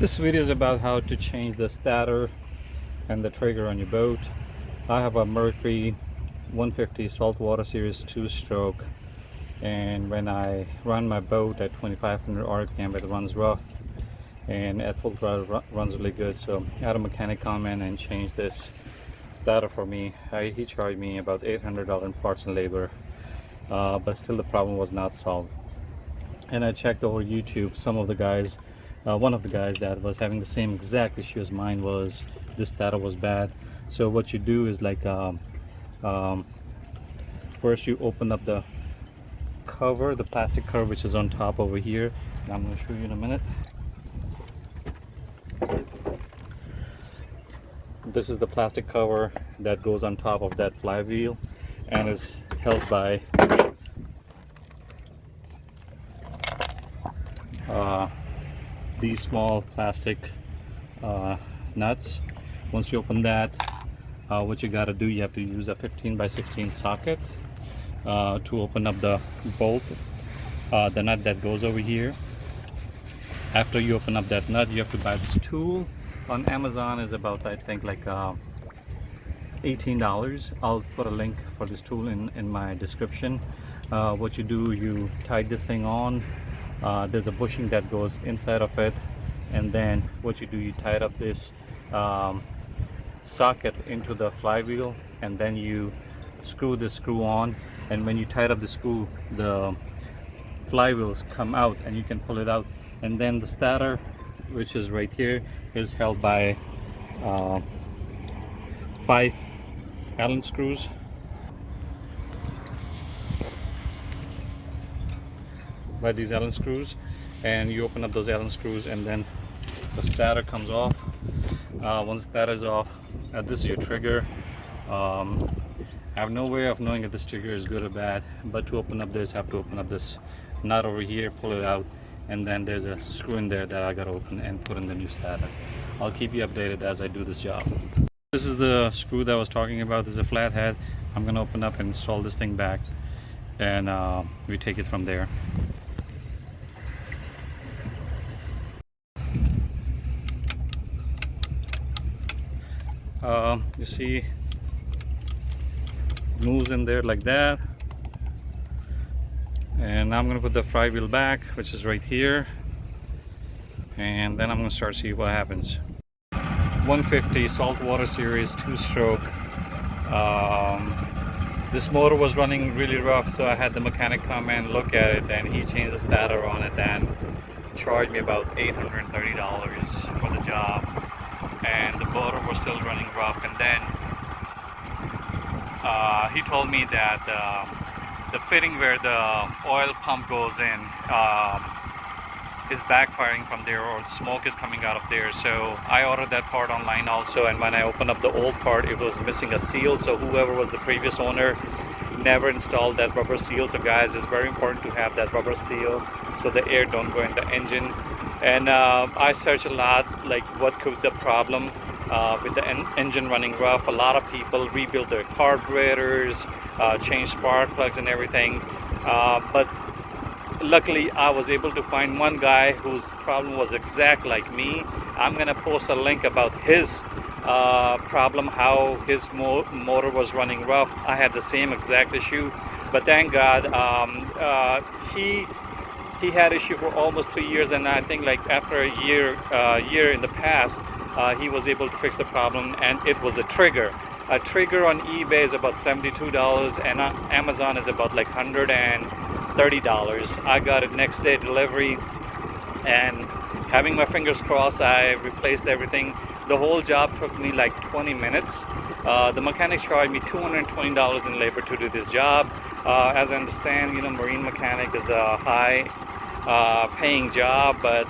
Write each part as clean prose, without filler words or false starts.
This video is about how to change the stator and the trigger on your boat. I have a Mercury 150 saltwater series 2-stroke, and when I run my boat at 2500 RPM it runs rough, and at full throttle runs really good. So I had a mechanic come in and change this stator for me. He charged me about $800 in parts and labor, but still the problem was not solved. And I checked over YouTube. Some of the guys, one of the guys that was having the same exact issue as mine was this stator was bad. So what you do is like first you open up the cover, the plastic cover which is on top over here, and I'm going to show you in a minute. This is the plastic cover that goes on top of that flywheel and is held by these small plastic nuts. Once you open that, what you got to do, you have to use a 15 by 16 socket to open up the bolt, the nut that goes over here. After you open up that nut, you have to buy this tool. On Amazon is about, I think, like $18. I'll put a link for this tool in my description. What you do, you tie this thing on. There's a bushing that goes inside of it, and then what you do, you tie up this socket into the flywheel, and then you screw the screw on, and when you tie up the screw, the flywheels come out and you can pull it out. And then the stator, which is right here, is held by 5 Allen screws. By these Allen screws, and you open up those Allen screws, and then the stator comes off. Once that is off, this is your trigger. I have no way of knowing if this trigger is good or bad, but to open up this, I have to open up this nut over here, pull it out, and then there's a screw in there that I gotta open and put in the new stator. I'll keep you updated as I do this job. This is the screw that I was talking about. This is a flathead. I'm gonna open up and install this thing back, and we take it from there. You see, it moves in there like that, and now I'm going to put the flywheel back, which is right here, and then I'm going to start see what happens. 150 saltwater series 2-stroke. This motor was running really rough, so I had the mechanic come and look at it, and he changed the stator on it and charged me about $830 for the job. And the motor was still running rough, and then he told me that the fitting where the oil pump goes in is backfiring from there, or the smoke is coming out of there. So I ordered that part online also, and when I opened up the old part, it was missing a seal. So whoever was the previous owner never installed that rubber seal. So guys, it's very important to have that rubber seal so the air don't go in the engine. And I searched a lot, like what could the problem with the engine running rough. A lot of people rebuild their carburetors, change spark plugs and everything, but luckily I was able to find one guy whose problem was exact like me. I'm gonna post a link about his problem, how his motor was running rough. I had the same exact issue, but thank God he had issue for almost 3 years, and I think like after a year in the past, he was able to fix the problem, and it was a trigger. A trigger on eBay is about $72, and on Amazon is about like $130. I got it next day delivery, and having my fingers crossed, I replaced everything. The whole job took me like 20 minutes. The mechanic charged me $220 in labor to do this job. As I understand, you know, marine mechanic is a high paying job, but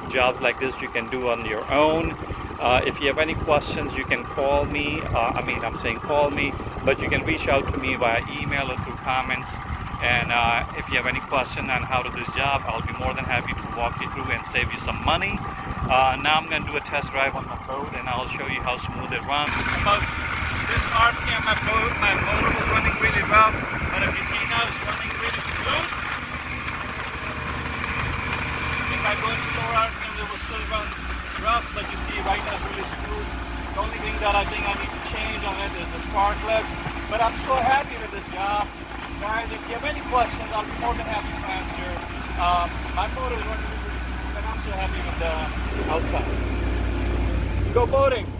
jobs like this you can do on your own. If you have any questions, you can call me. I'm saying call me, but you can reach out to me via email or through comments. And if you have any question on how to do this job, I'll be more than happy to walk you through and save you some money. Now I'm going to do a test drive on the boat, and I'll show you how smooth it runs. About this RPM, my motor was running really rough, but if you see now, it's running really smooth. If I go in slower RPM, it will still run rough, but you see right now it's really smooth. The only thing that I think I need to change on it is the spark plugs. But I'm so happy with this job. Guys, if you have any questions, I'll be more than happy to answer. My motor is running really smooth, and I'm so happy with the outcome. Go boating!